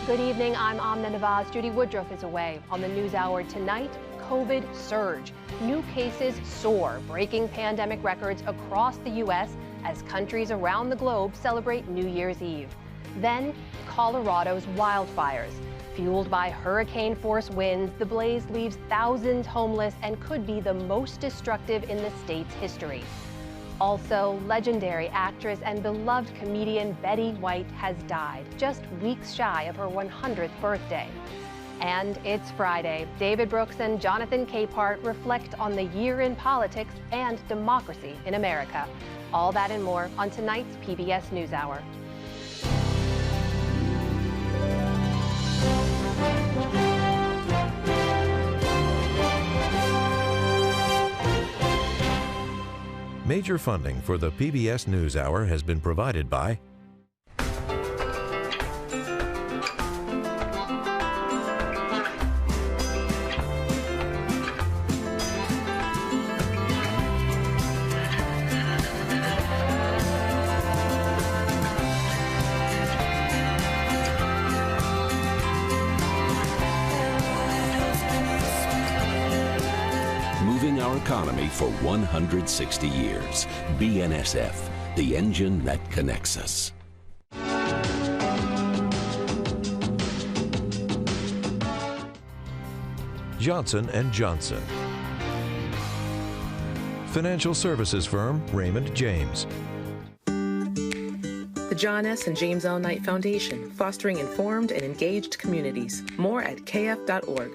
Good evening, I'm Amna Nawaz. Judy Woodruff is away. On the NewsHour tonight, COVID surge. New cases soar, breaking pandemic records across the U.S. as countries around the globe celebrate New Year's Eve. Then, Colorado's wildfires. Fueled by hurricane-force winds, the blaze leaves thousands homeless and could be the most destructive in the state's history. Also, legendary actress and beloved comedian Betty White has died, just weeks shy of her 100th birthday. And it's Friday. David Brooks and Jonathan Capehart reflect on the year in politics and democracy in America. All that and more on tonight's PBS NewsHour. Major funding for the PBS NewsHour has been provided by economy for 160 years. BNSF, the engine that connects us. Johnson & Johnson. Financial services firm Raymond James. The John S. and James L. Knight Foundation, fostering informed and engaged communities. More at kf.org.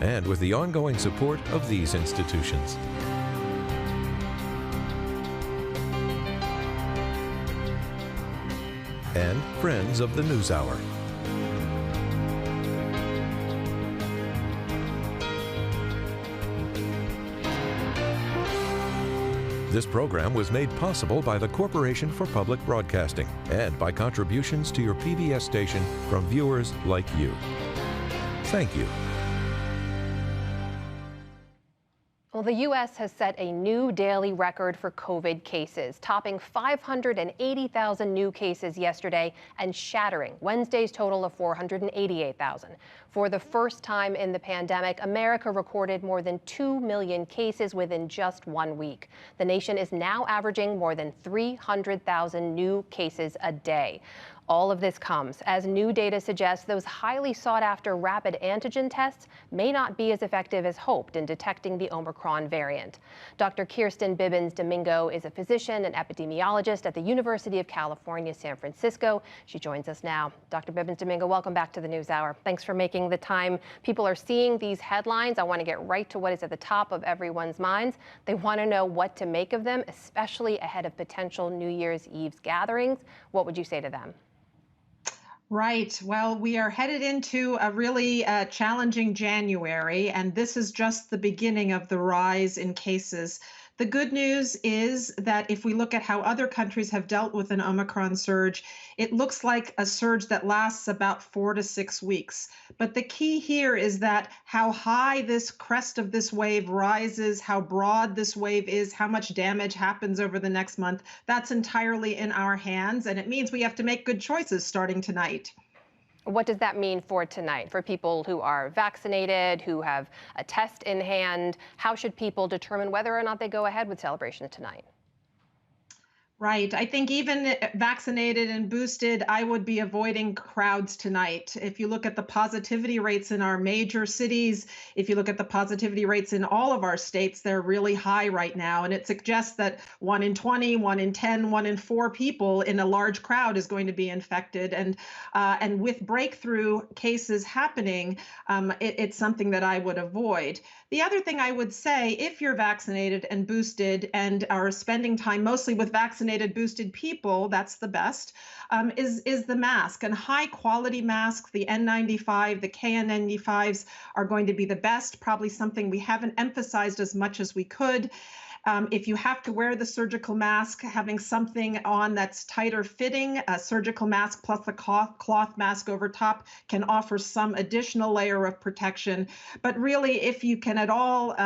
And with the ongoing support of these institutions. And friends of the NewsHour. This program was made possible by the Corporation for Public Broadcasting and by contributions to your PBS station from viewers like you. Thank you. Well, the U.S. has set a new daily record for COVID cases, topping 580,000 new cases yesterday and shattering Wednesday's total of 488,000. For the first time in the pandemic, America recorded more than 2 million cases within just 1 week. The nation is now averaging more than 300,000 new cases a day. All of this comes as new data suggests those highly sought-after rapid antigen tests may not be as effective as hoped in detecting the Omicron variant. Dr. Kirsten Bibbins-Domingo is a physician and epidemiologist at the University of California, San Francisco. She joins us now. Dr. Bibbins-Domingo, welcome back to the NewsHour. Thanks for making the time. People are seeing these headlines. I want to get right to what is at the top of everyone's minds. They want to know what to make of them, especially ahead of potential New Year's Eve's gatherings. What would you say to them? Right. Well, we are headed into a really challenging January, and this is just the beginning of the rise in cases. The good news is that if we look at how other countries have dealt with an Omicron surge, it looks like a surge that lasts about 4 to 6 weeks. But the key here is that how high this crest of this wave rises, how broad this wave is, how much damage happens over the next month, that's entirely in our hands. And it means we have to make good choices starting tonight. What does that mean for tonight? For people who are vaccinated, who have a test in hand, how should people determine whether or not they go ahead with celebrations tonight? Right. I think even vaccinated and boosted, I would be avoiding crowds tonight. If you look at the positivity rates in our major cities, if you look at the positivity rates in all of our states, they're really high right now. And it suggests that 1 in 20, 1 in 10, 1 in 4 people in a large crowd is going to be infected. And with breakthrough cases happening, it's something that I would avoid. The other thing I would say, if you're vaccinated and boosted and are spending time mostly with vaccinated, boosted people, that's the best, is the mask. And high quality masks, the N95, the KN95s are going to be the best, probably something we haven't emphasized as much as we could. If you have to wear the surgical mask, having something on that's tighter fitting, a surgical mask plus a cloth mask over top can offer some additional layer of protection. But really, if you can at all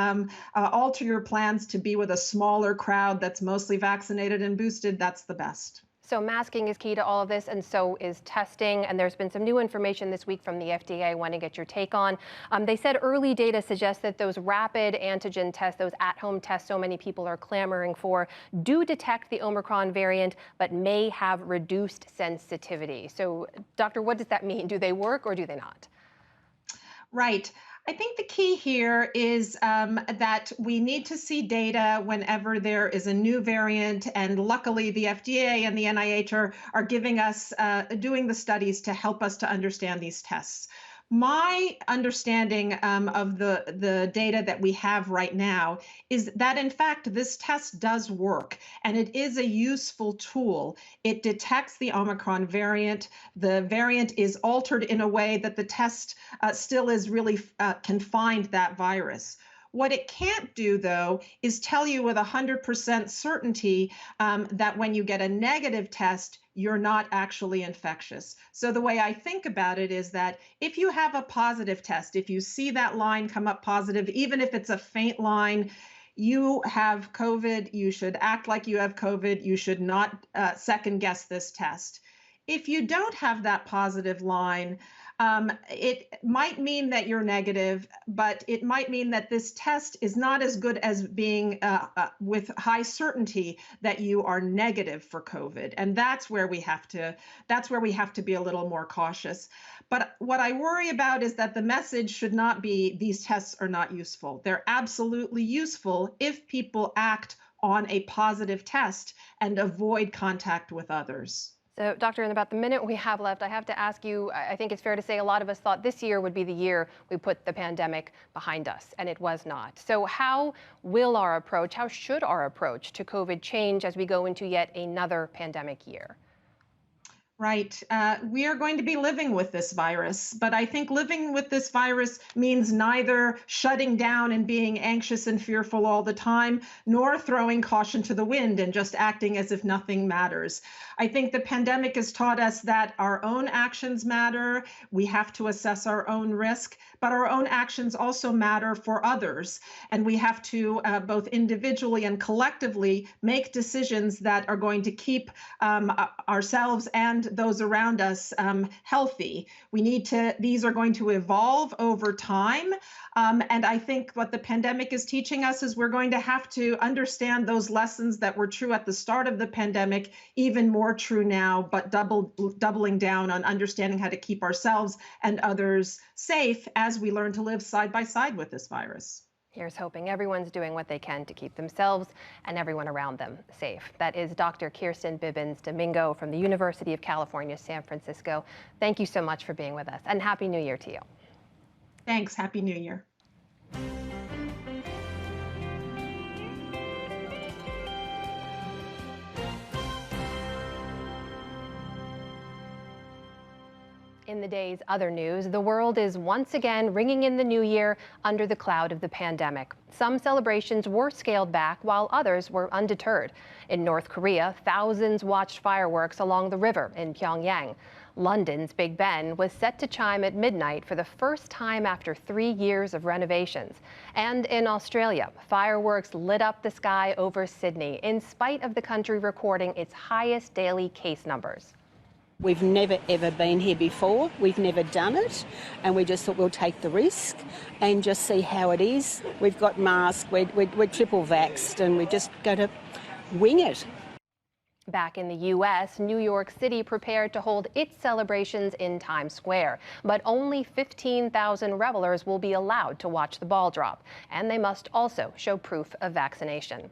alter your plans to be with a smaller crowd that's mostly vaccinated and boosted, that's the best. So masking is key to all of this, and so is testing. And there's been some new information this week from the FDA I want to get your take on. They said early data suggests that those rapid antigen tests, those at-home tests so many people are clamoring for, do detect the Omicron variant, but may have reduced sensitivity. So, doctor, what does that mean? Do they work or do they not? Right. I think the key here is that we need to see data whenever there is a new variant, and luckily the FDA and the NIH are giving us, doing the studies to help us to understand these tests. My understanding of the data that we have right now is that, in fact, this test does work, and it is a useful tool. It detects the Omicron variant. The variant is altered in a way that the test still is really can find that virus. What it can't do, though, is tell you with 100% certainty that when you get a negative test, you're not actually infectious. So the way I think about it is that if you have a positive test, if you see that line come up positive, even if it's a faint line, you have COVID, you should act like you have COVID, you should not second guess this test. If you don't have that positive line, it might mean that you're negative, but it might mean that this test is not as good as being with high certainty that you are negative for COVID. And that's where we have to be a little more cautious. But what I worry about is that the message should not be these tests are not useful. They're absolutely useful if people act on a positive test and avoid contact with others. So, Doctor, in about the minute we have left, I have to ask you, I think it's fair to say a lot of us thought this year would be the year we put the pandemic behind us, and it was not. So how should our approach to COVID change as we go into yet another pandemic year? Right. We are going to be living with this virus, but I think living with this virus means neither shutting down and being anxious and fearful all the time, nor throwing caution to the wind and just acting as if nothing matters. I think the pandemic has taught us that our own actions matter. We have to assess our own risk, but our own actions also matter for others. And we have to both individually and collectively make decisions that are going to keep ourselves and those around us healthy. These are going to evolve over time. And I think what the pandemic is teaching us is we're going to have to understand those lessons that were true at the start of the pandemic, even more true now, but doubling down on understanding how to keep ourselves and others safe as we learn to live side by side with this virus. Here's hoping everyone's doing what they can to keep themselves and everyone around them safe. That is Dr. Kirsten Bibbins Domingo from the University of California, San Francisco. Thank you so much for being with us, and Happy New Year to you. Thanks. Happy New Year. In the day's other news, the world is once again ringing in the new year under the cloud of the pandemic. Some celebrations were scaled back while others were undeterred. In North Korea, thousands watched fireworks along the river in Pyongyang. London's Big Ben was set to chime at midnight for the first time after 3 years of renovations. And in Australia, fireworks lit up the sky over Sydney in spite of the country recording its highest daily case numbers. We've never ever been here before, we've never done it, and we just thought we'll take the risk and just see how it is. We've got masks, we're triple vaxxed, and we're just going to wing it. Back in the U.S., New York City prepared to hold its celebrations in Times Square, but only 15,000 revelers will be allowed to watch the ball drop, and they must also show proof of vaccination.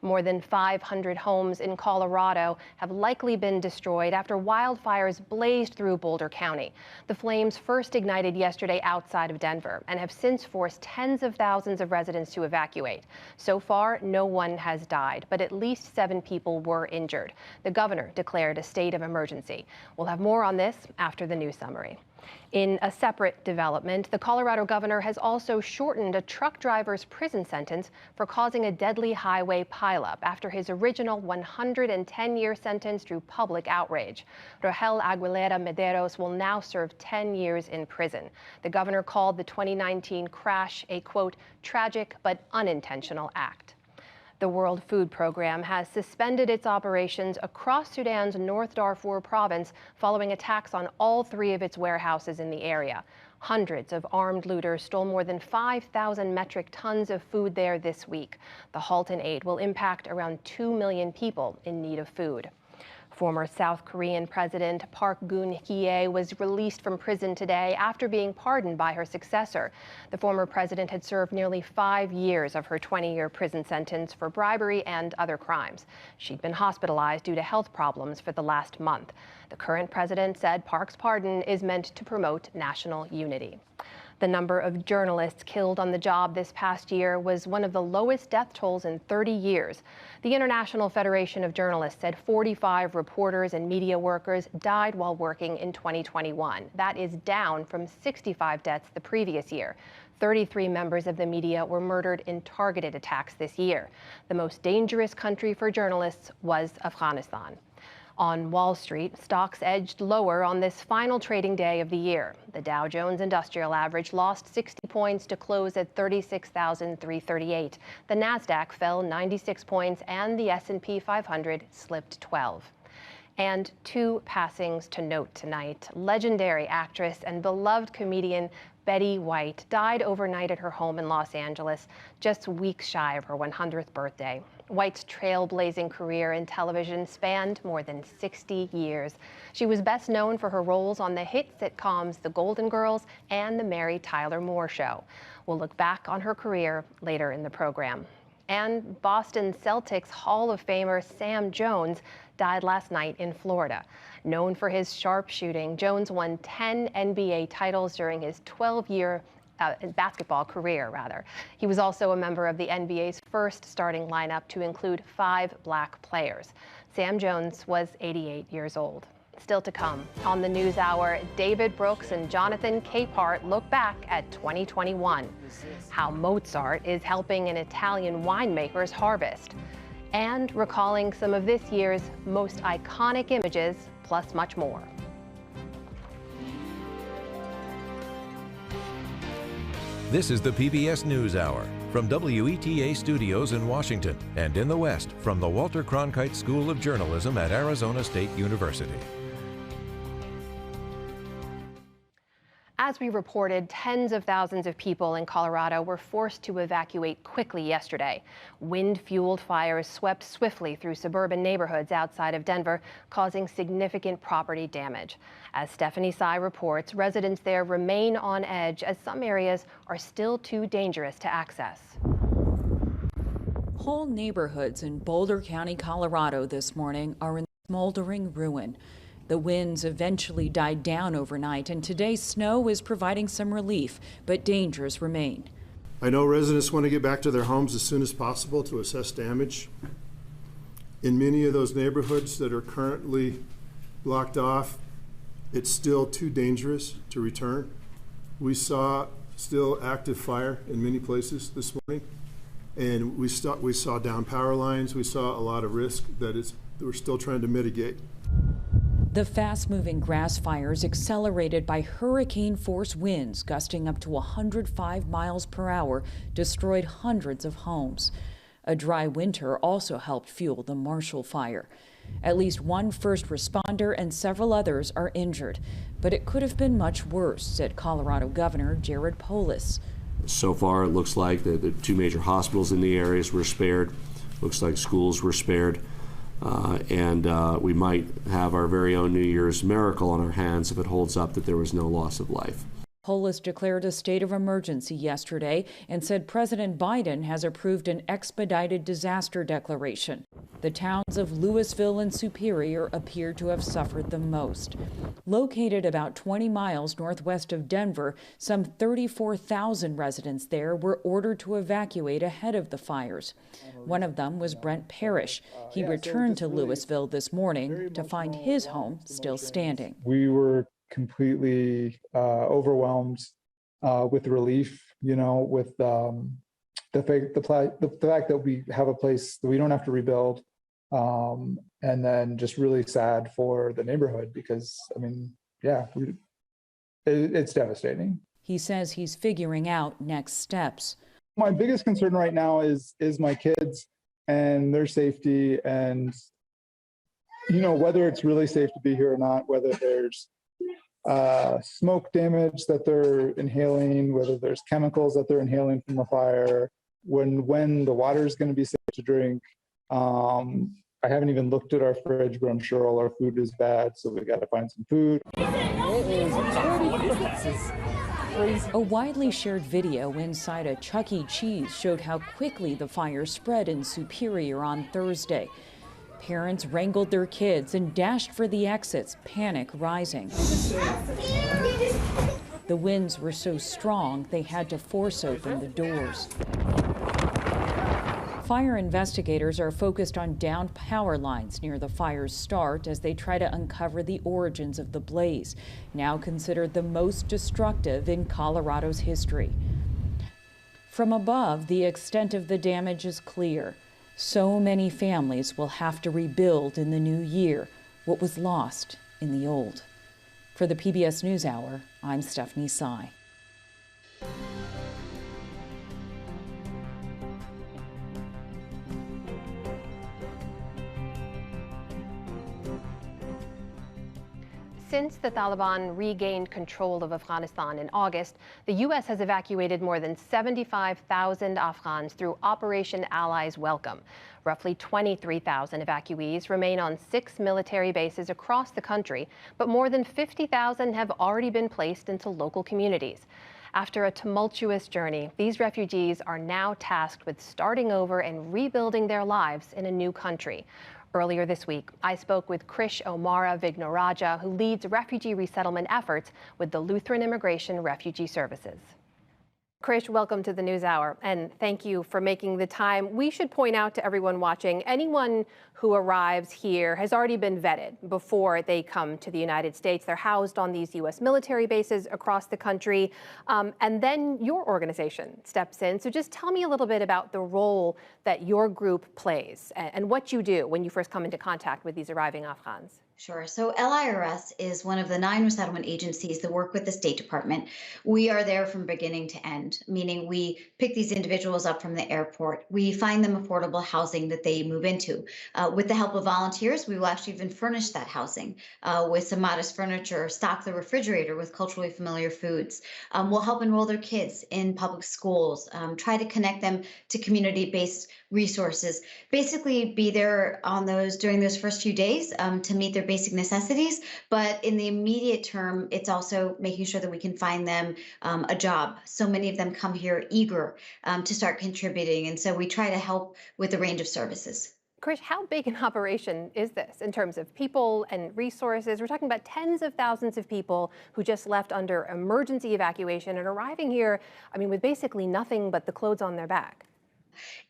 More than 500 homes in Colorado have likely been destroyed after wildfires blazed through Boulder County. The flames first ignited yesterday outside of Denver and have since forced tens of thousands of residents to evacuate. So far, no one has died, but at least 7 people were injured. The governor declared a state of emergency. We'll have more on this after the news summary. In a separate development, the Colorado governor has also shortened a truck driver's prison sentence for causing a deadly highway pileup after his original 110-year sentence drew public outrage. Rogel Aguilera Mederos will now serve 10 years in prison. The governor called the 2019 crash a, quote, tragic but unintentional act. The World Food Program has suspended its operations across Sudan's North Darfur province following attacks on all 3 of its warehouses in the area. Hundreds of armed looters stole more than 5,000 metric tons of food there this week. The halt in aid will impact around 2 million people in need of food. Former South Korean President Park Geun-hye was released from prison today after being pardoned by her successor. The former president had served nearly 5 years of her 20-year prison sentence for bribery and other crimes. She'd been hospitalized due to health problems for the last month. The current president said Park's pardon is meant to promote national unity. The number of journalists killed on the job this past year was one of the lowest death tolls in 30 years. The International Federation of Journalists said 45 reporters and media workers died while working in 2021. That is down from 65 deaths the previous year. 33 members of the media were murdered in targeted attacks this year. The most dangerous country for journalists was Afghanistan. On Wall Street, stocks edged lower on this final trading day of the year. The Dow Jones Industrial Average lost 60 points to close at 36,338. The Nasdaq fell 96 points and the S&P 500 slipped 12. And 2 passings to note tonight. Legendary actress and beloved comedian Betty White died overnight at her home in Los Angeles, just weeks shy of her 100th birthday. White's trailblazing career in television spanned more than 60 years. She was best known for her roles on the hit sitcoms The Golden Girls and The Mary Tyler Moore Show. We'll look back on her career later in the program. And Boston Celtics Hall of Famer Sam Jones died last night in Florida. Known for his sharpshooting, Jones won 10 NBA titles during his 12-year basketball career, rather. He was also a member of the NBA's first starting lineup to include 5 black players. Sam Jones was 88 years old. Still to come on the NewsHour, David Brooks and Jonathan Capehart look back at 2021. How Mozart is helping an Italian winemaker's harvest. And recalling some of this year's most iconic images, plus much more. This is the PBS NewsHour from WETA Studios in Washington and in the West from the Walter Cronkite School of Journalism at Arizona State University. As we reported, tens of thousands of people in Colorado were forced to evacuate quickly yesterday. Wind-fueled fires swept swiftly through suburban neighborhoods outside of Denver, causing significant property damage. As Stephanie Sy reports, residents there remain on edge as some areas are still too dangerous to access. Whole neighborhoods in Boulder County, Colorado this morning are in smoldering ruin. The winds eventually died down overnight, and today's snow is providing some relief, but dangers remain. I know residents want to get back to their homes as soon as possible to assess damage. In many of those neighborhoods that are currently blocked off, it's still too dangerous to return. We saw still active fire in many places this morning, and we saw down power lines. We saw a lot of risk that we're still trying to mitigate. The fast-moving grass fires, accelerated by hurricane-force winds gusting up to 105 miles per hour, destroyed hundreds of homes. A dry winter also helped fuel the Marshall Fire. At least one first responder and several others are injured, but it could have been much worse, said Colorado Governor Jared Polis. So far, it looks like the 2 major hospitals in the areas were spared. Looks like schools were spared. And we might have our very own New Year's miracle on our hands if it holds up that there was no loss of life. Polis declared a state of emergency yesterday and said President Biden has approved an expedited disaster declaration. The towns of Louisville and Superior appear to have suffered the most. Located about 20 miles northwest of Denver, some 34,000 residents there were ordered to evacuate ahead of the fires. One of them was Brent Parrish. He returned to Louisville this morning to find his home still standing. We were completely overwhelmed with relief, with the fact that we have a place that we don't have to rebuild, and then just really sad for the neighborhood because, it's devastating. He says he's figuring out next steps. My biggest concern right now is my kids. and their safety, and whether it's really safe to be here or not, whether there's smoke damage that they're inhaling, whether there's chemicals that they're inhaling from the fire, when the water is going to be safe to drink. I haven't even looked at our fridge, but I'm sure all our food is bad, so we got to find some food. A widely shared video inside a Chuck E. Cheese showed how quickly the fire spread in Superior on Thursday. Parents wrangled their kids and dashed for the exits, panic rising. The winds were so strong they had to force open the doors. Fire investigators are focused on downed power lines near the fire's start as they try to uncover the origins of the blaze, now considered the most destructive in Colorado's history. From above, the extent of the damage is clear. So many families will have to rebuild in the new year what was lost in the old. For the PBS NewsHour, I'm Stephanie Sy. Since the Taliban regained control of Afghanistan in August, the U.S. has evacuated more than 75,000 Afghans through Operation Allies Welcome. Roughly 23,000 evacuees remain on 6 military bases across the country, but more than 50,000 have already been placed into local communities. After a tumultuous journey, these refugees are now tasked with starting over and rebuilding their lives in a new country. Earlier this week, I spoke with Krish Omara Vignoraja, who leads refugee resettlement efforts with the Lutheran Immigration Refugee Services. Krish, welcome to the NewsHour, and thank you for making the time. We should point out to everyone watching, anyone who arrives here has already been vetted before they come to the United States. They're housed on these U.S. military bases across the country, and then your organization steps in. So just tell me a little bit about the role that your group plays and what you do when you first come into contact with these arriving Afghans. Sure. So LIRS is one of the 9 resettlement agencies that work with the State Department. We are there from beginning to end, meaning we pick these individuals up from the airport. We find them affordable housing that they move into. With the help of volunteers, we will actually even furnish that housing with some modest furniture, stock the refrigerator with culturally familiar foods. We'll help enroll their kids in public schools, try to connect them to community-based resources, basically be there on those during those first few days to meet their basic necessities. But in the immediate term, it's also making sure that we can find them a job. So many of them come here eager to start contributing. And so we try to help with a range of services. Krish, how big an operation is this in terms of people and resources? We're talking about tens of thousands of people who just left under emergency evacuation and arriving here, with basically nothing but the clothes on their back.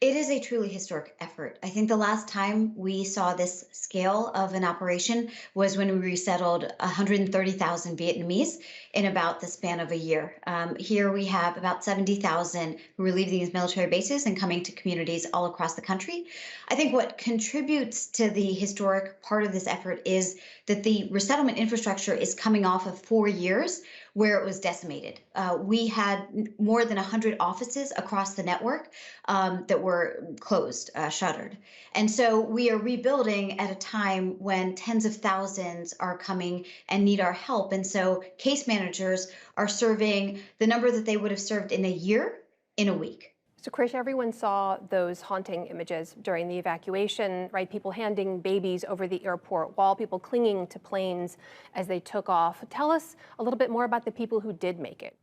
It is a truly historic effort. I think the last time we saw this scale of an operation was when we resettled 130,000 Vietnamese in about the span of a year. Here we have about 70,000 who are leaving these military bases and coming to communities all across the country. I think what contributes to the historic part of this effort is that the resettlement infrastructure is coming off of 4 years where it was decimated. We had more than 100 offices across the network that were closed, shuttered. And so we are rebuilding at a time when tens of thousands are coming and need our help. And so case managers are serving the number that they would have served in a year in a week. So, Krish, everyone saw those haunting images during the evacuation, right? People handing babies over the airport wall, people clinging to planes as they took off. Tell us a little bit more about the people who did make it.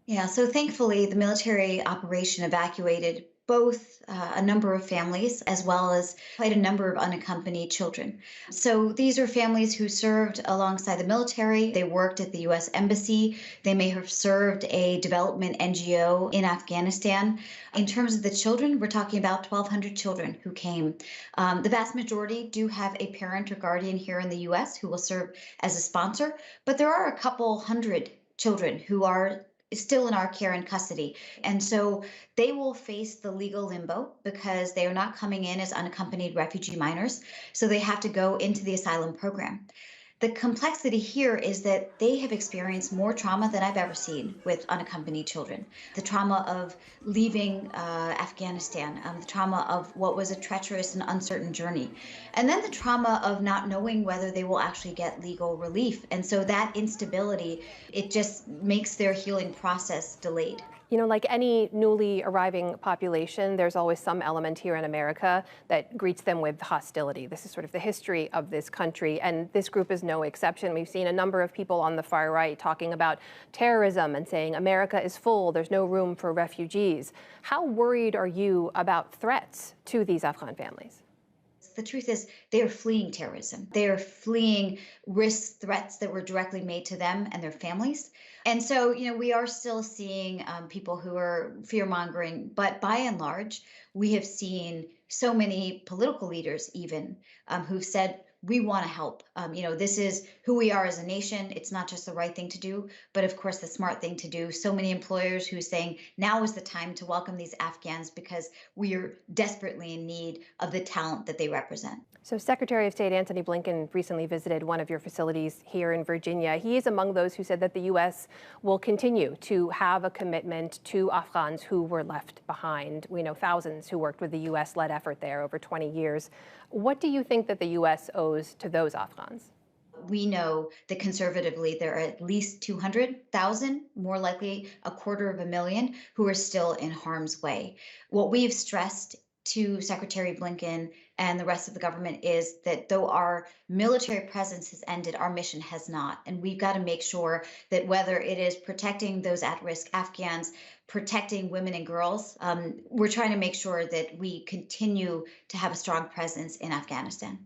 Yeah, so thankfully, the military operation evacuated both a number of families as well as quite a number of unaccompanied children. So these are families who served alongside the military. They worked at the U.S. Embassy. They may have served a development NGO in Afghanistan. In terms of the children, we're talking about 1,200 children who came. The vast majority do have a parent or guardian here in the U.S. who will serve as a sponsor, but there are a couple hundred children who are still in our care and custody. And so they will face the legal limbo because they are not coming in as unaccompanied refugee minors. So they have to go into the asylum program. The complexity here is that they have experienced more trauma than I've ever seen with unaccompanied children. The trauma of leaving Afghanistan, the trauma of what was a treacherous and uncertain journey, and then the trauma of not knowing whether they will actually get legal relief. And so that instability, it just makes their healing process delayed. You know, like any newly arriving population, there's always some element here in America that greets them with hostility. This is sort of the history of this country, and this group is no exception. We've seen a number of people on the far right talking about terrorism and saying America is full, there's no room for refugees. How worried are you about threats to these Afghan families? The truth is, they are fleeing terrorism. They are fleeing risk threats that were directly made to them and their families. And so, we are still seeing people who are fear-mongering, but by and large, we have seen so many political leaders even who've said, we want to help. This is who we are as a nation. It's not just the right thing to do, but of course the smart thing to do. So many employers who are saying now is the time to welcome these Afghans because we are desperately in need of the talent that they represent. So Secretary of State Antony Blinken recently visited one of your facilities here in Virginia. He is among those who said that the U.S. will continue to have a commitment to Afghans who were left behind. We know thousands who worked with the U.S.-led effort there over 20 years. What do you think that the U.S. owes to those Afghans? We know that conservatively there are at least 200,000, more likely 250,000, who are still in harm's way. What we've stressed to Secretary Blinken and the rest of the government is that though our military presence has ended, our mission has not. And we've got to make sure that whether it is protecting those at-risk Afghans, protecting women and girls, we're trying to make sure that we continue to have a strong presence in Afghanistan.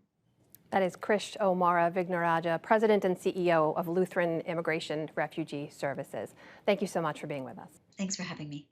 That is Krish O'Mara Vignarajah, President and CEO of Lutheran Immigration Refugee Services. Thank you so much for being with us. Thanks for having me.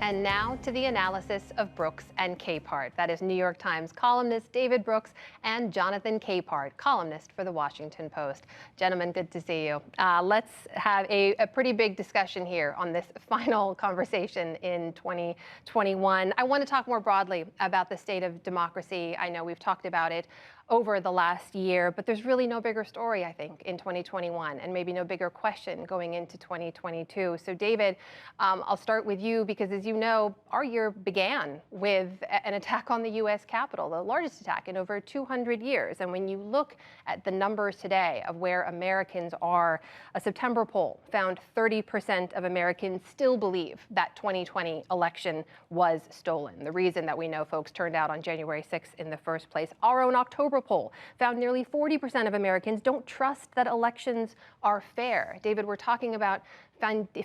And now to the analysis of Brooks and Capehart. That is New York Times columnist David Brooks and Jonathan Capehart, columnist for The Washington Post. Gentlemen, good to see you. Let's have a pretty big discussion here on this final conversation in 2021. I want to talk more broadly about the state of democracy. I know we've talked about it over the last year, but there's really no bigger story, I think, in 2021, and maybe no bigger question going into 2022. So David, I'll start with you because, as you know, our year began with an attack on the U.S. Capitol, the largest attack in over 200 years. And when you look at the numbers today of where Americans are, a September poll found 30% of Americans still believe that 2020 election was stolen. The reason that we know folks turned out on January 6th in the first place. Our own October poll found nearly 40% of Americans don't trust that elections are fair. David, we're talking about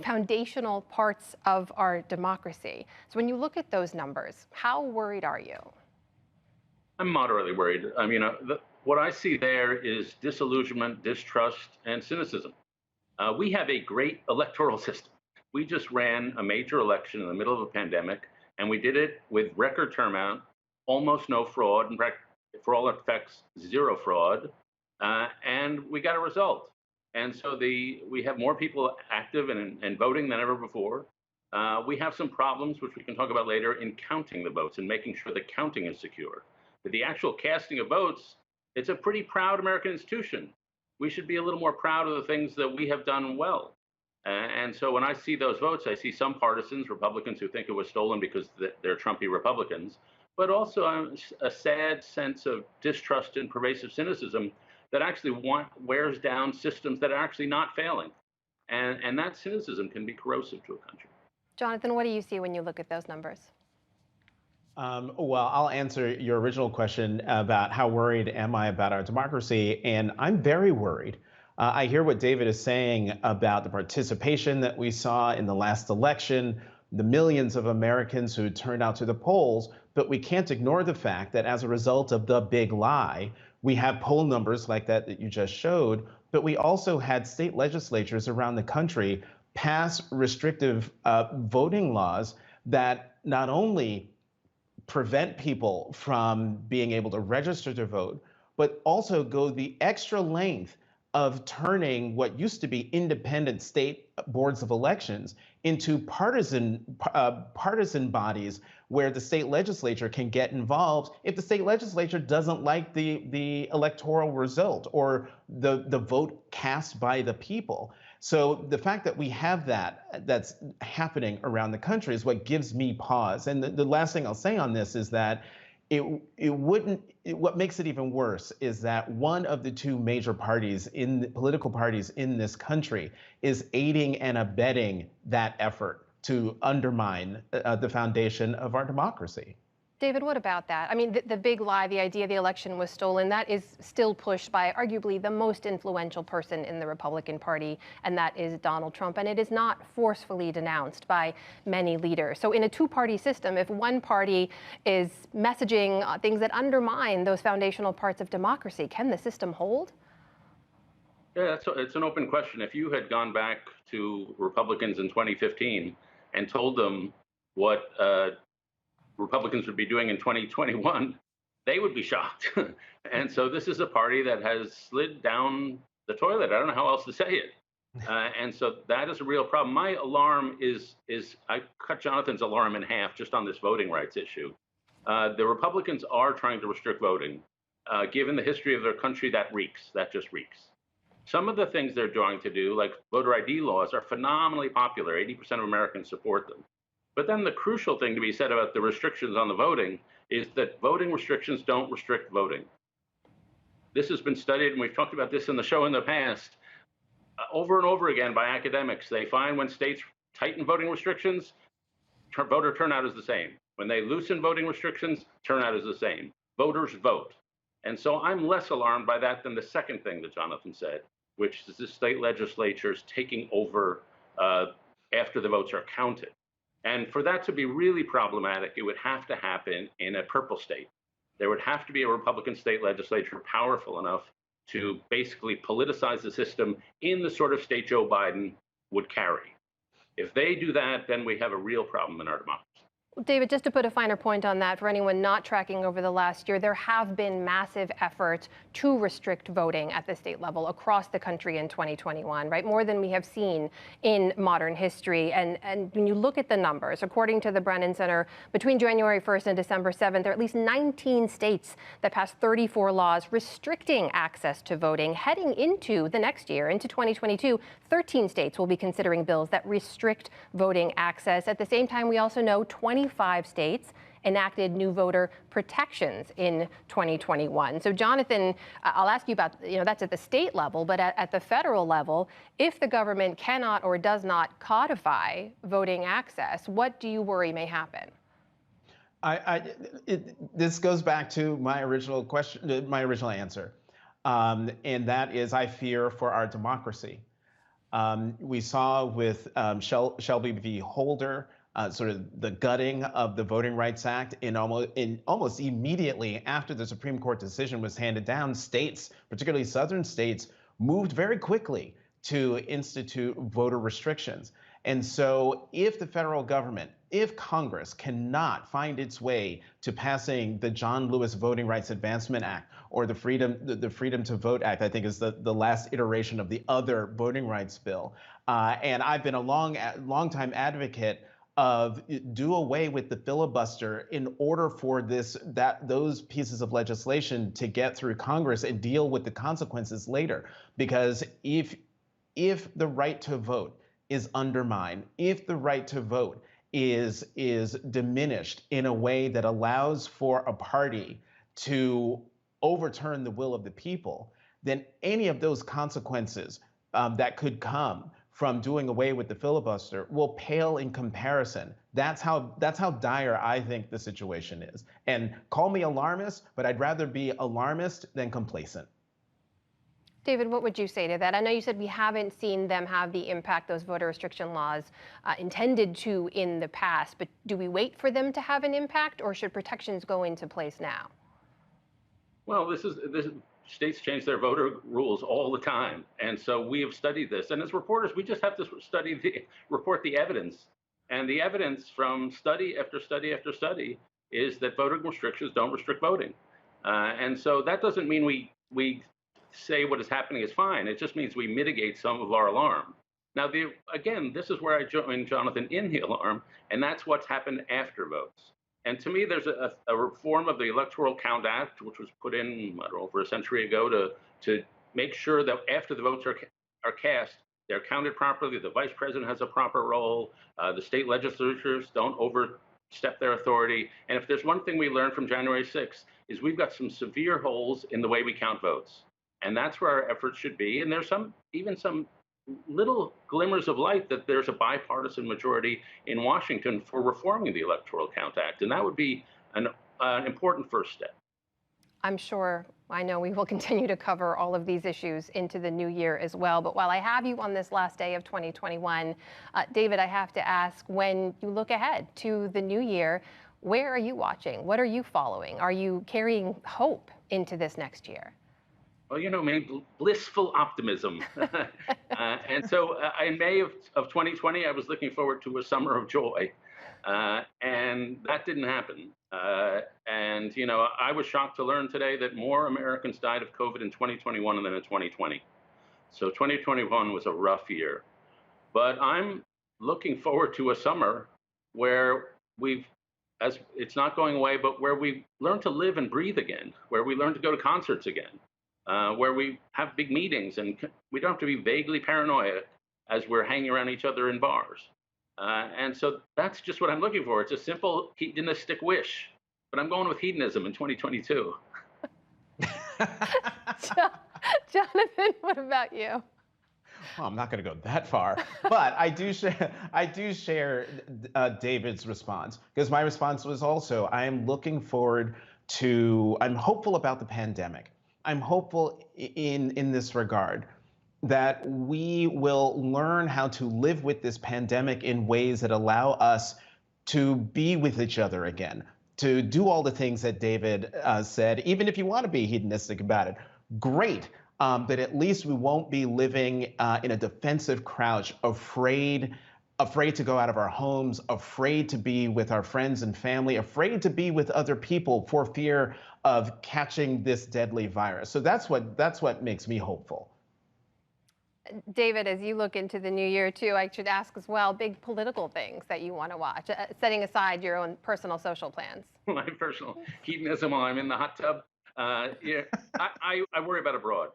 foundational parts of our democracy. So when you look at those numbers, how worried are you? I'm moderately worried. I mean, what I see there is disillusionment, distrust, and cynicism. We have a great electoral system. We just ran a major election in the middle of a pandemic, and we did it with record turnout, almost no fraud, in fact, for all effects, zero fraud, and we got a result. And so we have more people active and voting than ever before. We have some problems, which we can talk about later, in counting the votes and making sure the counting is secure. But the actual casting of votes, it's a pretty proud American institution. We should be a little more proud of the things that we have done well. And so when I see those votes, I see some partisans, Republicans, who think it was stolen because they're Trumpy Republicans, but also a sad sense of distrust and pervasive cynicism that actually wears down systems that are actually not failing. And that cynicism can be corrosive to a country. Jonathan, what do you see when you look at those numbers? Well, I'll answer your original question about how worried am I about our democracy, and I'm very worried. I hear what David is saying about the participation that we saw in the last election, the millions of Americans who turned out to the polls, but we can't ignore the fact that as a result of the big lie, we have poll numbers like that you just showed, but we also had state legislatures around the country pass restrictive voting laws that not only prevent people from being able to register to vote, but also go the extra length of turning what used to be independent state boards of elections into partisan bodies where the state legislature can get involved if the state legislature doesn't like the electoral result or the vote cast by the people. So the fact that we have that's happening around the country is what gives me pause. And the last thing I'll say on this is that what makes it even worse is that one of the two major political parties in this country is aiding and abetting that effort to undermine the foundation of our democracy. David, what about that? I mean, the big lie, the idea the election was stolen, that is still pushed by arguably the most influential person in the Republican Party, and that is Donald Trump. And it is not forcefully denounced by many leaders. So in a two-party system, if one party is messaging things that undermine those foundational parts of democracy, can the system hold? Yeah, it's an open question. If you had gone back to Republicans in 2015 and told them what Republicans would be doing in 2021, they would be shocked. And so this is a party that has slid down the toilet. I don't know how else to say it. And so that is a real problem. My alarm is I cut Jonathan's alarm in half just on this voting rights issue. The Republicans are trying to restrict voting. Given the history of their country, that just reeks. Some of the things they're trying to do, like voter ID laws, are phenomenally popular. 80% of Americans support them. But then the crucial thing to be said about the restrictions on the voting is that voting restrictions don't restrict voting. This has been studied, and we've talked about this in the show in the past, over and over again by academics. They find when states tighten voting restrictions, voter turnout is the same. When they loosen voting restrictions, turnout is the same. Voters vote. And so I'm less alarmed by that than the second thing that Jonathan said, which is the state legislatures taking over after the votes are counted. And for that to be really problematic, it would have to happen in a purple state. There would have to be a Republican state legislature powerful enough to basically politicize the system in the sort of state Joe Biden would carry. If they do that, then we have a real problem in our democracy. David, just to put a finer point on that, for anyone not tracking over the last year, there have been massive efforts to restrict voting at the state level across the country in 2021, right? More than we have seen in modern history. And when you look at the numbers, according to the Brennan Center, between January 1st and December 7th, there are at least 19 states that passed 34 laws restricting access to voting. Heading into the next year, into 2022, 13 states will be considering bills that restrict voting access. At the same time, we also know 25 states enacted new voter protections in 2021. So, Jonathan, I'll ask you about, that's at the state level, but at the federal level, if the government cannot or does not codify voting access, what do you worry may happen? This goes back to my original question, my original answer, and that is I fear for our democracy. We saw with Shelby v. Holder, sort of the gutting of the Voting Rights Act almost immediately after the Supreme Court decision was handed down. States, particularly southern states, moved very quickly to institute voter restrictions. And so if the federal government, if Congress cannot find its way to passing the John Lewis Voting Rights Advancement Act or the Freedom to Vote Act, I think is the last iteration of the other voting rights bill. And I've been a long-time advocate of do away with the filibuster in order for those pieces of legislation to get through Congress and deal with the consequences later. Because if the right to vote is undermined, if the right to vote is diminished in a way that allows for a party to overturn the will of the people, then any of those consequences that could come from doing away with the filibuster will pale in comparison. That's how dire I think the situation is. And call me alarmist, but I'd rather be alarmist than complacent. David, what would you say to that? I know you said we haven't seen them have the impact those voter restriction laws intended to in the past, but do we wait for them to have an impact, or should protections go into place now? Well, states change their voter rules all the time. And so we have studied this. And as reporters, we just have to report the evidence. And the evidence from study after study after study is that voting restrictions don't restrict voting. And so that doesn't mean we say what is happening is fine. It just means we mitigate some of our alarm. Now, again, this is where I join Jonathan in the alarm, and that's what's happened after votes. And to me, there's a reform of the Electoral Count Act, which was put in, I don't know, over a century ago to make sure that after the votes are cast, they're counted properly, the vice president has a proper role, the state legislatures don't overstep their authority. And if there's one thing we learned from January 6th, is we've got some severe holes in the way we count votes. And that's where our efforts should be. And there's even some little glimmers of light that there's a bipartisan majority in Washington for reforming the Electoral Count Act. And that would be an important first step. I'm sure, I know we will continue to cover all of these issues into the new year as well. But while I have you on this last day of 2021, David, I have to ask, when you look ahead to the new year, where are you watching? What are you following? Are you carrying hope into this next year? Well, you know, man, blissful optimism. And so in May of 2020, I was looking forward to a summer of joy. And that didn't happen. And, you know, I was shocked to learn today that more Americans died of COVID in 2021 than in 2020. So 2021 was a rough year. But I'm looking forward to a summer where it's not going away, but where we learn to live and breathe again, where we learn to go to concerts again. Where we have big meetings and we don't have to be vaguely paranoid as we're hanging around each other in bars. And so that's just what I'm looking for. It's a simple hedonistic wish, but I'm going with hedonism in 2022. Jonathan, what about you? Well, I'm not going to go that far, but I do share David's response, because my response was also, I'm hopeful about the pandemic. I'm hopeful in this regard that we will learn how to live with this pandemic in ways that allow us to be with each other again, to do all the things that David said. Even if you want to be hedonistic about it, great. But at least we won't be living in a defensive crouch, afraid to go out of our homes, afraid to be with our friends and family, afraid to be with other people for fear of catching this deadly virus. So that's what makes me hopeful. David, as you look into the new year too, I should ask as well, big political things that you want to watch, setting aside your own personal social plans. My personal hedonism while I'm in the hot tub. Yeah, I worry about abroad.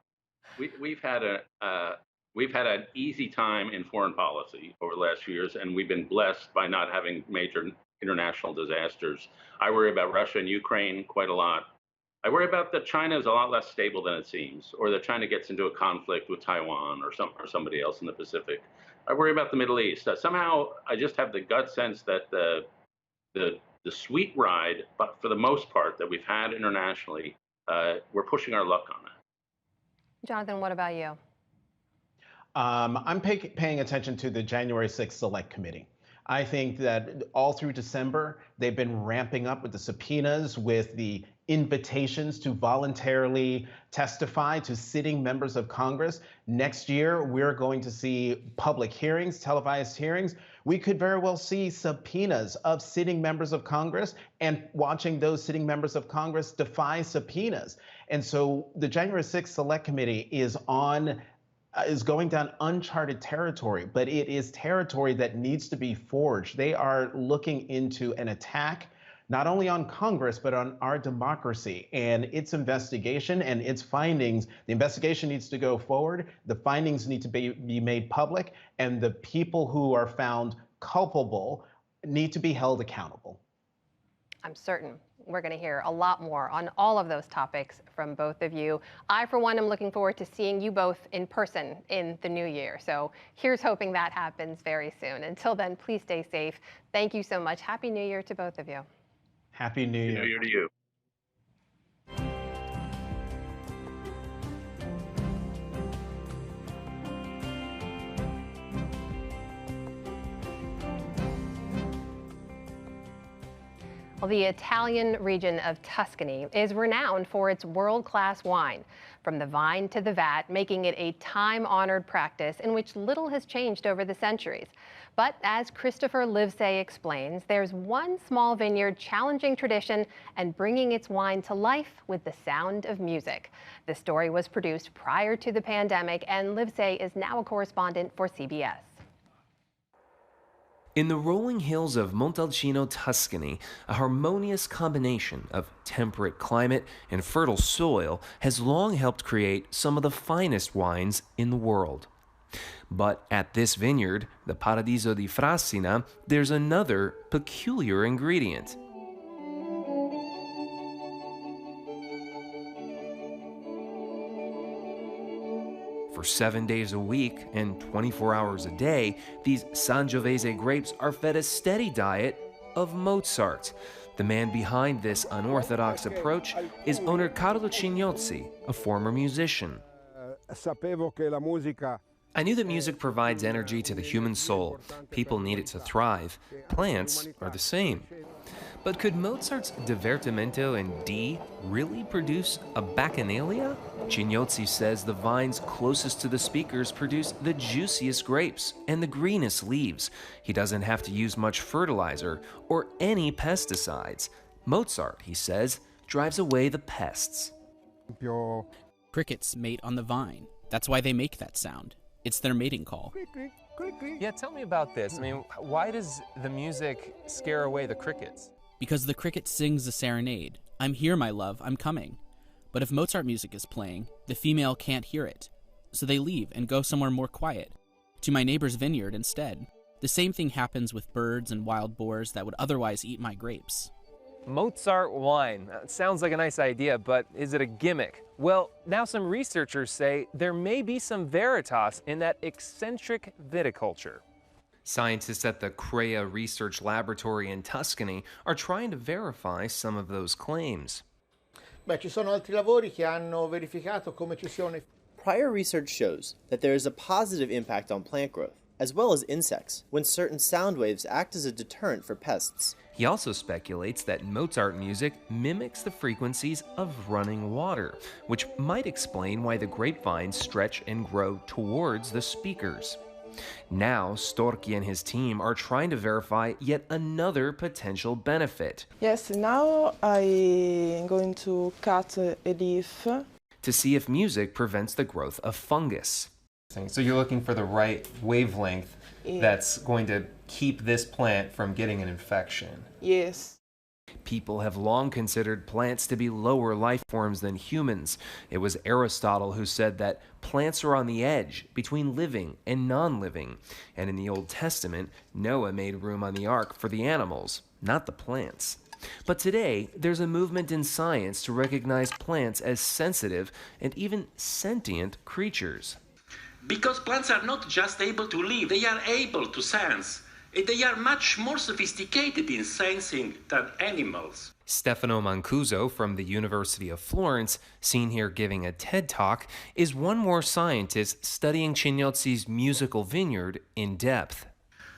We've had an easy time in foreign policy over the last few years, and we've been blessed by not having major international disasters. I worry about Russia and Ukraine quite a lot. I worry about that China is a lot less stable than it seems, or that China gets into a conflict with Taiwan or somebody else in the Pacific. I worry about the Middle East. Somehow, I just have the gut sense that the sweet ride, but for the most part, that we've had internationally, we're pushing our luck on it. Jonathan, what about you? I'm paying attention to the January 6th Select Committee. I think that all through December, they've been ramping up with the subpoenas, with the invitations to voluntarily testify to sitting members of Congress. Next year, we're going to see public hearings, televised hearings. We could very well see subpoenas of sitting members of Congress, and watching those sitting members of Congress defy subpoenas. And so the January 6th Select Committee is going down uncharted territory, but it is territory that needs to be forged. They are looking into an attack not only on Congress, but on our democracy and its investigation and its findings. The investigation needs to go forward. The findings need to be made public, and the people who are found culpable need to be held accountable. I'm certain we're going to hear a lot more on all of those topics from both of you. I, for one, am looking forward to seeing you both in person in the new year. So here's hoping that happens very soon. Until then, please stay safe. Thank you so much. Happy New Year to both of you. Happy New Year. Happy New Year to you. Well, the Italian region of Tuscany is renowned for its world-class wine. From the vine to the vat, making it a time-honored practice in which little has changed over the centuries. But as Christopher Livesay explains, there's one small vineyard challenging tradition and bringing its wine to life with the sound of music. The story was produced prior to the pandemic, and Livesay is now a correspondent for CBS. In the rolling hills of Montalcino, Tuscany, a harmonious combination of temperate climate and fertile soil has long helped create some of the finest wines in the world. But at this vineyard, the Paradiso di Frassina, there's another peculiar ingredient. For 7 days a week and 24 hours a day, these Sangiovese grapes are fed a steady diet of Mozart. The man behind this unorthodox approach is owner Carlo Cignozzi, a former musician. I knew that music provides energy to the human soul. People need it to thrive. Plants are the same. But could Mozart's Divertimento in D really produce a Bacchanalia? Cignozzi says the vines closest to the speakers produce the juiciest grapes and the greenest leaves. He doesn't have to use much fertilizer or any pesticides. Mozart, he says, drives away the pests. Crickets mate on the vine. That's why they make that sound. It's their mating call. Yeah, tell me about this. I mean, why does the music scare away the crickets? Because the cricket sings a serenade. I'm here, my love, I'm coming. But if Mozart music is playing, the female can't hear it. So they leave and go somewhere more quiet, to my neighbor's vineyard instead. The same thing happens with birds and wild boars that would otherwise eat my grapes. Mozart wine. That sounds like a nice idea, but is it a gimmick? Well, now some researchers say there may be some veritas in that eccentric viticulture. Scientists at the CREA Research Laboratory in Tuscany are trying to verify some of those claims. Prior research shows that there is a positive impact on plant growth, as well as insects, when certain sound waves act as a deterrent for pests. He also speculates that Mozart music mimics the frequencies of running water, which might explain why the grapevines stretch and grow towards the speakers. Now, Storchi and his team are trying to verify yet another potential benefit. Yes, now I'm going to cut a leaf. To see if music prevents the growth of fungus. So you're looking for the right wavelength that's going to keep this plant from getting an infection. Yes. People have long considered plants to be lower life forms than humans. It was Aristotle who said that plants are on the edge between living and non-living. And in the Old Testament, Noah made room on the ark for the animals, not the plants. But today, there's a movement in science to recognize plants as sensitive and even sentient creatures. Because plants are not just able to live, they are able to sense. They are much more sophisticated in sensing than animals. Stefano Mancuso from the University of Florence, seen here giving a TED Talk, is one more scientist studying Cignozzi's musical vineyard in depth.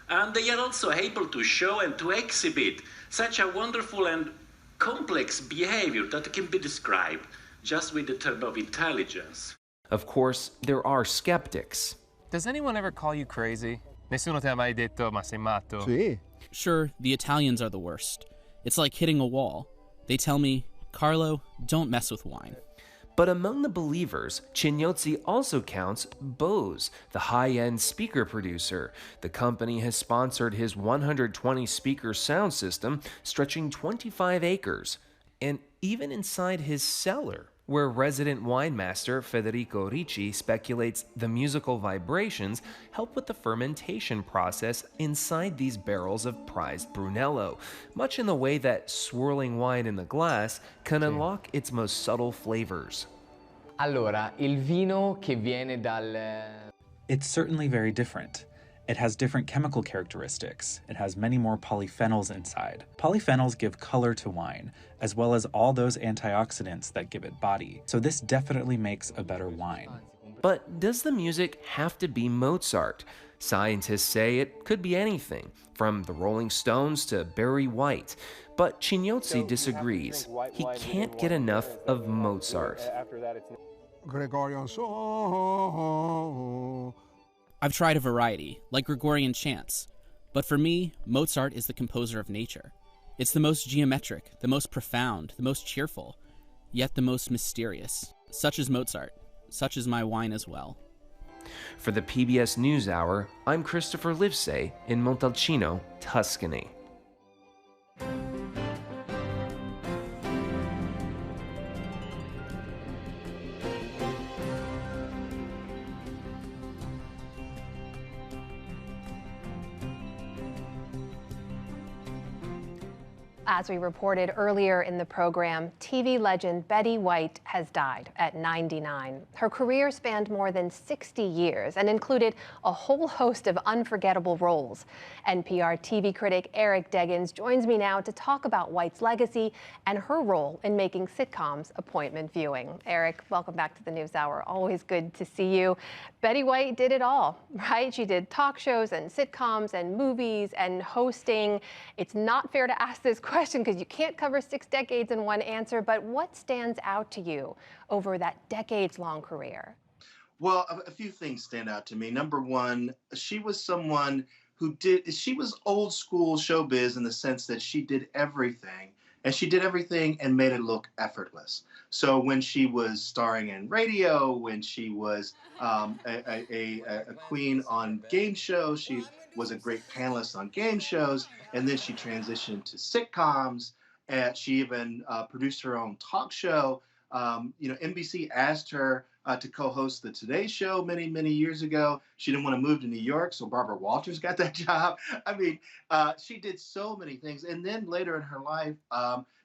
And they are also able to show and to exhibit such a wonderful and complex behavior that can be described just with the term of intelligence. Of course, there are skeptics. Does anyone ever call you crazy? Nessuno ti ha mai detto, ma sei matto? Sí. Sure, the Italians are the worst. It's like hitting a wall. They tell me, Carlo, don't mess with wine. But among the believers, Cignozzi also counts Bose, the high-end speaker producer. The company has sponsored his 120-speaker sound system, stretching 25 acres. And even inside his cellar, where resident winemaster Federico Ricci speculates the musical vibrations help with the fermentation process inside these barrels of prized Brunello, much in the way that swirling wine in the glass can unlock its most subtle flavors. Allora, il vino che viene dal... It's certainly very different. It has different chemical characteristics. It has many more polyphenols inside. Polyphenols give color to wine, as well as all those antioxidants that give it body. So this definitely makes a better wine. But does the music have to be Mozart? Scientists say it could be anything, from the Rolling Stones to Barry White. But Chignozzi disagrees. He can't get enough of Mozart. Gregorian song. I've tried a variety, like Gregorian chants. But for me, Mozart is the composer of nature. It's the most geometric, the most profound, the most cheerful, yet the most mysterious. Such is Mozart. Such is my wine as well. For the PBS NewsHour, I'm Christopher Livesay in Montalcino, Tuscany. As we reported earlier in the program, TV legend Betty White has died at 99. Her career spanned more than 60 years and included a whole host of unforgettable roles. NPR TV critic Eric Deggans joins me now to talk about White's legacy and her role in making sitcoms appointment viewing. Eric, welcome back to the NewsHour. Always good to see you. Betty White did it all, right? She did talk shows and sitcoms and movies and hosting. It's not fair to ask this question because you can't cover 6 decades in one answer, but what stands out to you over that decades-long career? Well, a few things stand out to me. Number one, she was someone she was old school showbiz in the sense that she did everything, and she did everything and made it look effortless. So when she was starring in radio, when she was a queen on game shows, she was a great panelist on game shows, and then she transitioned to sitcoms, and she even produced her own talk show. NBC asked her to co-host the Today Show many, many years ago. She didn't want to move to New York, so Barbara Walters got that job. I mean, she did so many things. And then later in her life,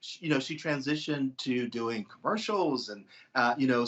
she transitioned to doing commercials and,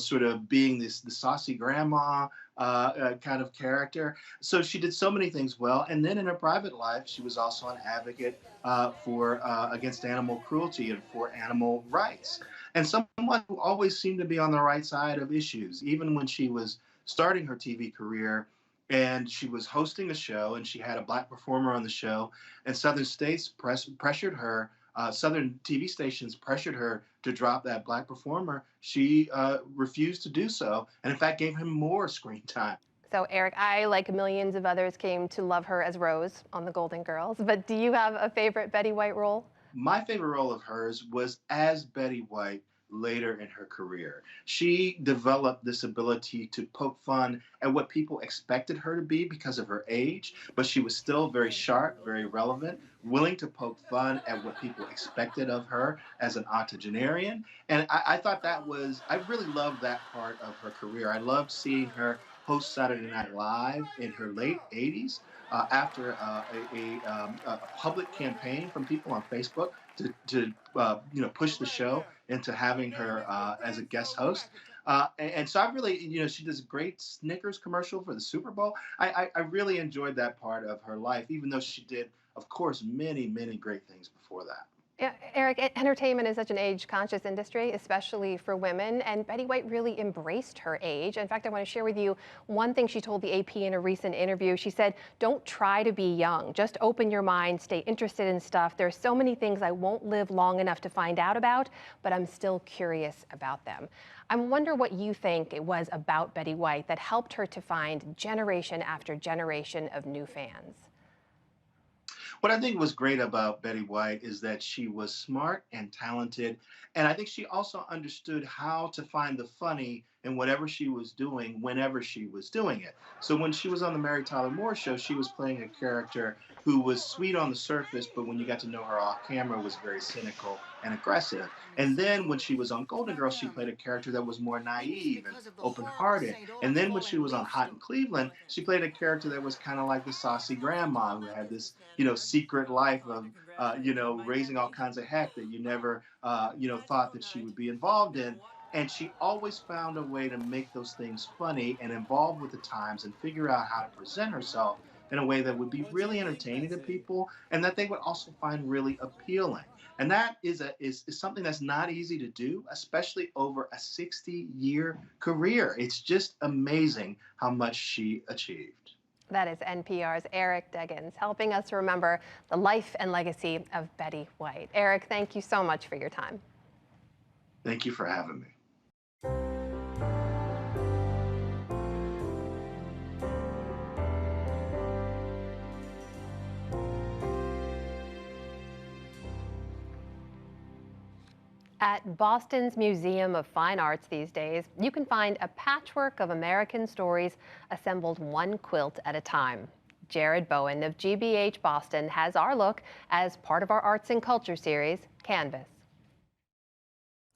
sort of being the saucy grandma kind of character. So she did so many things well. And then in her private life, she was also an advocate against animal cruelty and for animal rights. And someone who always seemed to be on the right side of issues, even when she was starting her TV career and she was hosting a show and she had a black performer on the show, and Southern states pressured her, Southern TV stations pressured her to drop that black performer. She refused to do so, and in fact gave him more screen time. So Eric, I, like millions of others, came to love her as Rose on The Golden Girls, but do you have a favorite Betty White role? My favorite role of hers was as Betty White later in her career. She developed this ability to poke fun at what people expected her to be because of her age, but she was still very sharp, very relevant, willing to poke fun at what people expected of her as an octogenarian. And I thought I really loved that part of her career. I loved seeing her host Saturday Night Live in her late 80s. After a public campaign from people on Facebook to push the show into having her as a guest host. And so I really, she does a great Snickers commercial for the Super Bowl. I really enjoyed that part of her life, even though she did, of course, many, many great things before that. Yeah, Eric, entertainment is such an age-conscious industry, especially for women, and Betty White really embraced her age. In fact, I want to share with you one thing she told the AP in a recent interview. She said, "Don't try to be young. Just open your mind, stay interested in stuff. There's so many things I won't live long enough to find out about, but I'm still curious about them." I wonder what you think it was about Betty White that helped her to find generation after generation of new fans. What I think was great about Betty White is that she was smart and talented, and I think she also understood how to find the funny in whatever she was doing, whenever she was doing it. So when she was on the Mary Tyler Moore Show, she was playing a character who was sweet on the surface, but when you got to know her off camera, was very cynical and aggressive. And then when she was on Golden Girls, she played a character that was more naive and open-hearted. And then when she was on Hot in Cleveland, she played a character that was kind of like the saucy grandma who had this, secret life of, raising all kinds of heck that you never, thought that she would be involved in. And she always found a way to make those things funny and involved with the times and figure out how to present herself in a way that would be really entertaining to people and that they would also find really appealing. And that is something that's not easy to do, especially over a 60-year career. It's just amazing how much she achieved. That is NPR's Eric Deggans, helping us remember the life and legacy of Betty White. Eric, thank you so much for your time. Thank you for having me. At Boston's Museum of Fine Arts these days, you can find a patchwork of American stories assembled one quilt at a time. Jared Bowen of GBH Boston has our look as part of our Arts and Culture series, Canvas.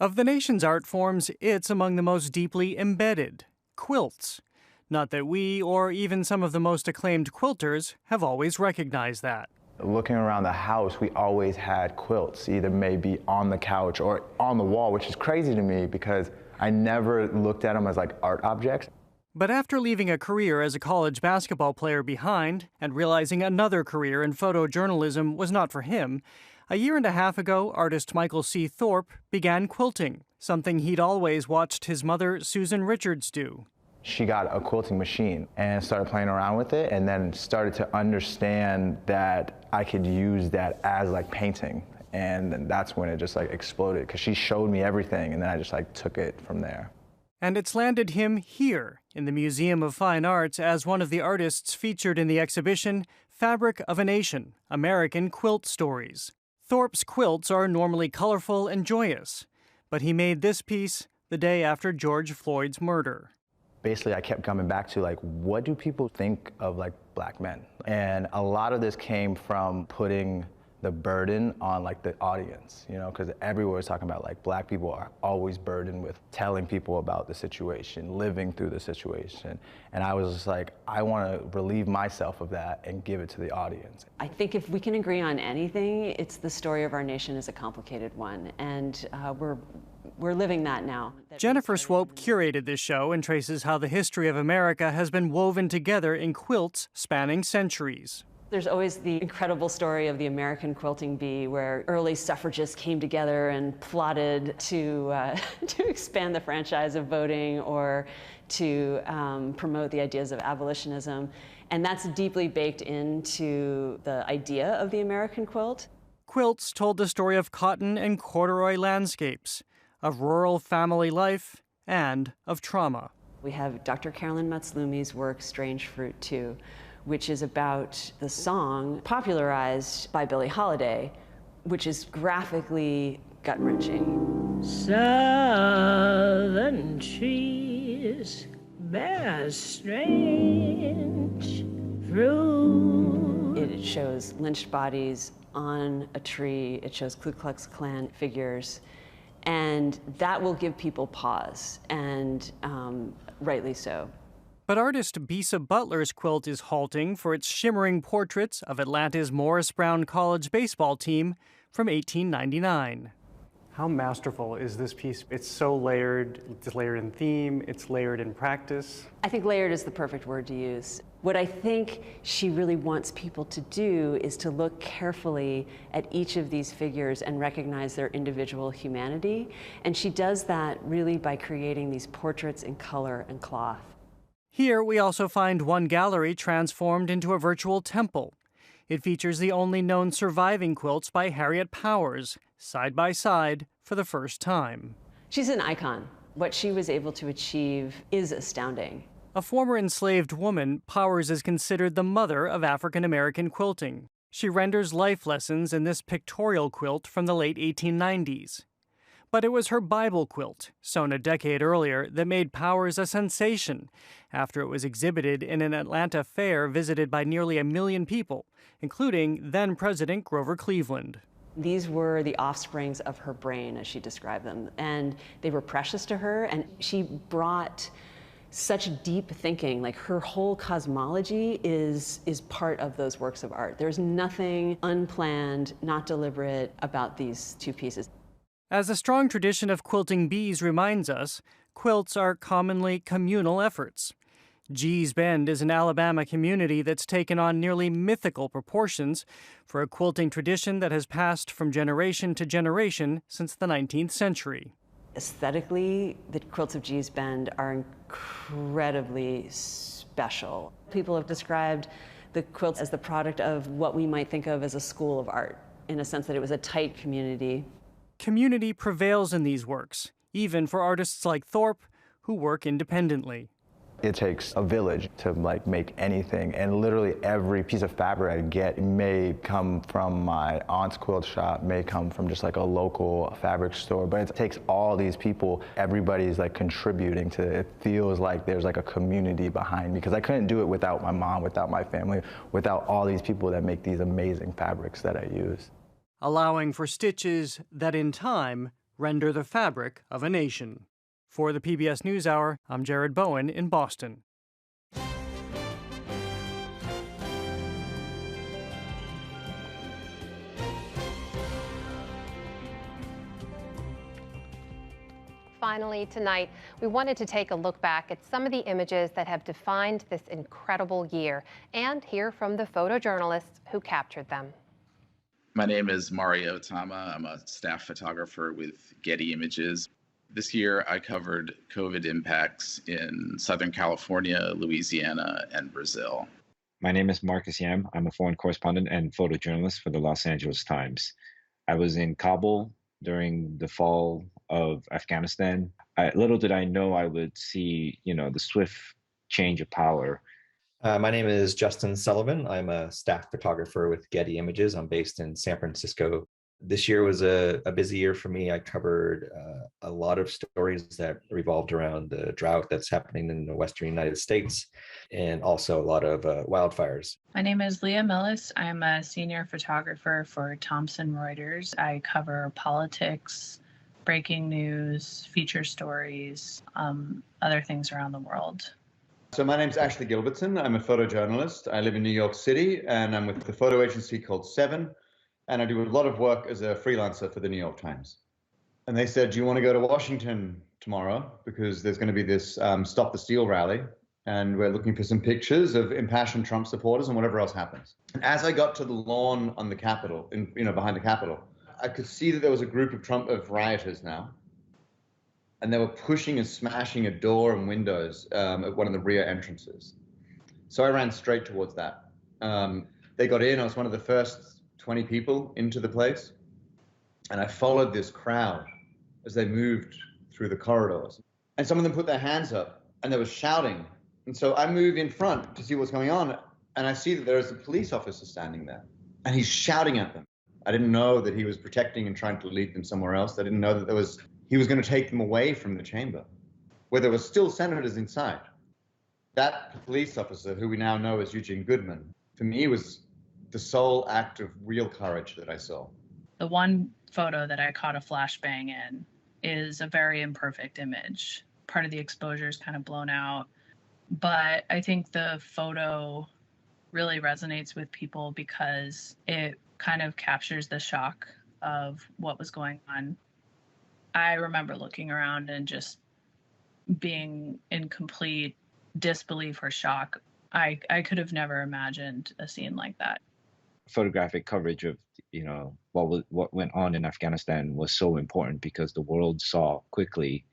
Of the nation's art forms, it's among the most deeply embedded, quilts. Not that we, or even some of the most acclaimed quilters, have always recognized that. Looking around the house, we always had quilts, either maybe on the couch or on the wall, which is crazy to me because I never looked at them as like art objects. But after leaving a career as a college basketball player behind and realizing another career in photojournalism was not for him, a year and a half ago, artist Michael C. Thorpe began quilting, something he'd always watched his mother, Susan Richards, do. She got a quilting machine and started playing around with it, and then started to understand that I could use that as like painting. And that's when it just like exploded, because she showed me everything, and then I just like took it from there. And it's landed him here in the Museum of Fine Arts as one of the artists featured in the exhibition Fabric of a Nation, American Quilt Stories. Thorpe's quilts are normally colorful and joyous, but he made this piece the day after George Floyd's murder. Basically, I kept coming back to like, what do people think of like black men? And a lot of this came from putting the burden on like the audience, you know, because everywhere was talking about like black people are always burdened with telling people about the situation, living through the situation. And I was just like, I want to relieve myself of that and give it to the audience. I think if we can agree on anything, it's the story of our nation is a complicated one. And we're living that now. Jennifer Swope curated this show and traces how the history of America has been woven together in quilts spanning centuries. There's always the incredible story of the American quilting bee, where early suffragists came together and plotted to expand the franchise of voting or to promote the ideas of abolitionism. And that's deeply baked into the idea of the American quilt. Quilts told the story of cotton and corduroy landscapes, of rural family life, and of trauma. We have Dr. Carolyn Matsloumi's work, Strange Fruit 2, which is about the song popularized by Billie Holiday, which is graphically gut-wrenching. Southern trees bear strange fruit. It shows lynched bodies on a tree. It shows Ku Klux Klan figures. And that will give people pause, and rightly so. But artist Bisa Butler's quilt is halting for its shimmering portraits of Atlanta's Morris Brown College baseball team from 1899. How masterful is this piece? It's so layered. It's layered in theme. It's layered in practice. I think layered is the perfect word to use. What I think she really wants people to do is to look carefully at each of these figures and recognize their individual humanity. And she does that really by creating these portraits in color and cloth. Here we also find one gallery transformed into a virtual temple. It features the only known surviving quilts by Harriet Powers, side by side for the first time. She's an icon. What she was able to achieve is astounding. A former enslaved woman, Powers is considered the mother of African American quilting. She renders life lessons in this pictorial quilt from the late 1890s. But it was her Bible quilt, sewn a decade earlier, that made Powers a sensation after it was exhibited in an Atlanta fair visited by nearly 1 million people, including then-President Grover Cleveland. These were the offsprings of her brain, as she described them, and they were precious to her, and she brought such deep thinking, like her whole cosmology is part of those works of art. There's nothing unplanned, not deliberate about these two pieces. As a strong tradition of quilting bees reminds us, quilts are commonly communal efforts. Gee's Bend is an Alabama community that's taken on nearly mythical proportions for a quilting tradition that has passed from generation to generation since the 19th century. Aesthetically, the quilts of Gee's Bend are incredibly special. People have described the quilt as the product of what we might think of as a school of art, in a sense that it was a tight community. Community prevails in these works, even for artists like Thorpe, who work independently. It takes a village to like make anything, and literally every piece of fabric I get may come from my aunt's quilt shop, may come from just like a local fabric store, but it takes all these people, everybody's like contributing to it. It feels like there's like a community behind me, because I couldn't do it without my mom, without my family, without all these people that make these amazing fabrics that I use. Allowing for stitches that in time render the fabric of a nation. For the PBS NewsHour, I'm Jared Bowen in Boston. Finally, tonight, we wanted to take a look back at some of the images that have defined this incredible year and hear from the photojournalists who captured them. My name is Mario Tama. I'm a staff photographer with Getty Images. This year, I covered COVID impacts in Southern California, Louisiana, and Brazil. My name is Marcus Yam. I'm a foreign correspondent and photojournalist for the Los Angeles Times. I was in Kabul during the fall of Afghanistan. Little did I know I would see, the swift change of power. My name is Justin Sullivan. I'm a staff photographer with Getty Images. I'm based in San Francisco. This year was a busy year for me. I covered a lot of stories that revolved around the drought that's happening in the Western United States, and also a lot of wildfires. My name is Leah Millis. I'm a senior photographer for Thomson Reuters. I cover politics, breaking news, feature stories, other things around the world. So my name's Ashley Gilbertson. I'm a photojournalist. I live in New York City, and I'm with the photo agency called Seven. And I do a lot of work as a freelancer for the New York Times. And they said, do you want to go to Washington tomorrow? Because there's going to be this Stop the Steal rally. And we're looking for some pictures of impassioned Trump supporters and whatever else happens. And as I got to the lawn on the Capitol, behind the Capitol, I could see that there was a group of rioters now. And they were pushing and smashing a door and windows at one of the rear entrances. So I ran straight towards that. They got in. I was one of the first 20 people into the place, and I followed this crowd as they moved through the corridors. And some of them put their hands up, and they were shouting. And so I move in front to see what's going on, and I see that there is a police officer standing there, and he's shouting at them. I didn't know that he was protecting and trying to lead them somewhere else. I didn't know that he was going to take them away from the chamber, where there were still senators inside. That police officer, who we now know as Eugene Goodman, for me was the sole act of real courage that I saw. The one photo that I caught a flashbang in is a very imperfect image. Part of the exposure is kind of blown out. But I think the photo really resonates with people because it kind of captures the shock of what was going on. I remember looking around and just being in complete disbelief or shock. I could have never imagined a scene like that. Photographic coverage of what went on in Afghanistan was so important because the world saw quickly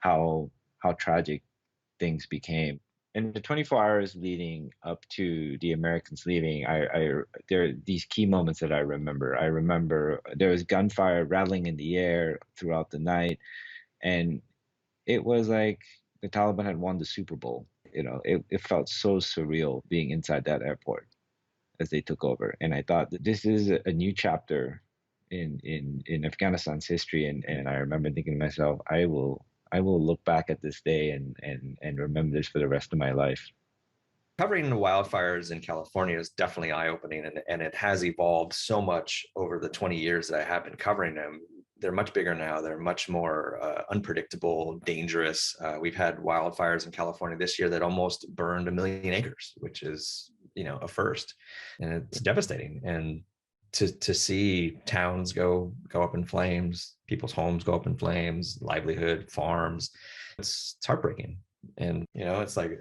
how tragic things became. In the 24 hours leading up to the Americans leaving, there are these key moments that I remember. I remember there was gunfire rattling in the air throughout the night, and it was like the Taliban had won the Super Bowl. It felt so surreal being inside that airport as they took over. And I thought that this is a new chapter in Afghanistan's history. And I remember thinking to myself, I will look back at this day and remember this for the rest of my life. Covering the wildfires in California is definitely eye-opening, and it has evolved so much over the 20 years that I have been covering them. They're much bigger now. They're much more unpredictable, dangerous. We've had wildfires in California this year that almost burned 1 million acres, which is, a first, and it's devastating. And to see towns go up in flames, people's homes go up in flames, livelihood, farms, it's heartbreaking. And, it's like,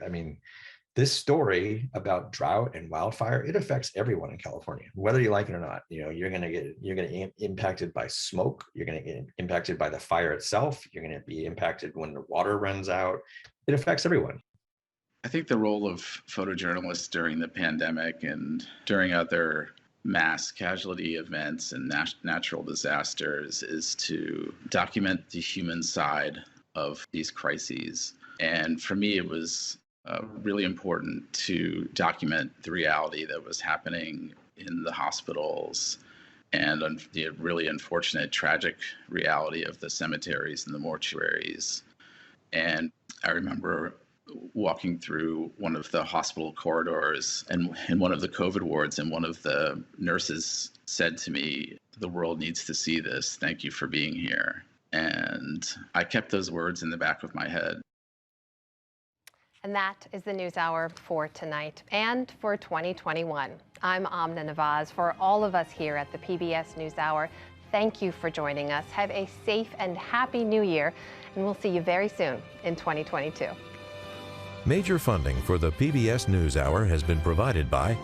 this story about drought and wildfire, it affects everyone in California, whether you like it or not. You're going to get impacted by smoke. You're going to get impacted by the fire itself. You're going to be impacted when the water runs out. It affects everyone. I think the role of photojournalists during the pandemic and during other mass casualty events and natural disasters is to document the human side of these crises. And for me, it was really important to document the reality that was happening in the hospitals and the really unfortunate, tragic reality of the cemeteries and the mortuaries. And I remember walking through one of the hospital corridors and in one of the COVID wards, and one of the nurses said to me, "The world needs to see this. Thank you for being here." And I kept those words in the back of my head. And that is the NewsHour for tonight and for 2021. I'm Amna Nawaz. For all of us here at the PBS NewsHour, thank you for joining us. Have a safe and happy new year, and we'll see you very soon in 2022. Major funding for the PBS NewsHour has been provided by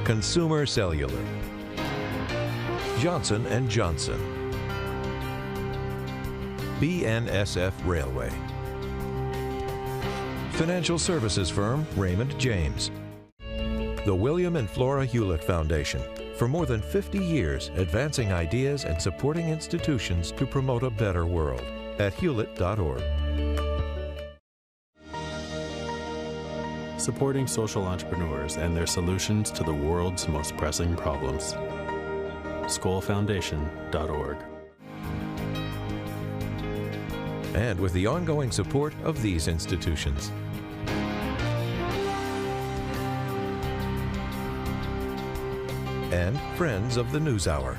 Consumer Cellular, Johnson & Johnson, BNSF Railway, financial services firm Raymond James, the William and Flora Hewlett Foundation, for more than 50 years advancing ideas and supporting institutions to promote a better world at hewlett.org. Supporting social entrepreneurs and their solutions to the world's most pressing problems. SkollFoundation.org. And with the ongoing support of these institutions. And friends of the NewsHour.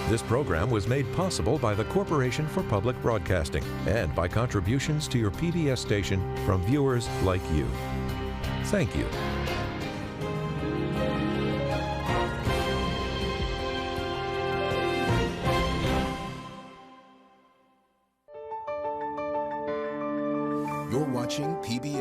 This program was made possible by the Corporation for Public Broadcasting and by contributions to your PBS station from viewers like you. Thank you. You're watching PBS.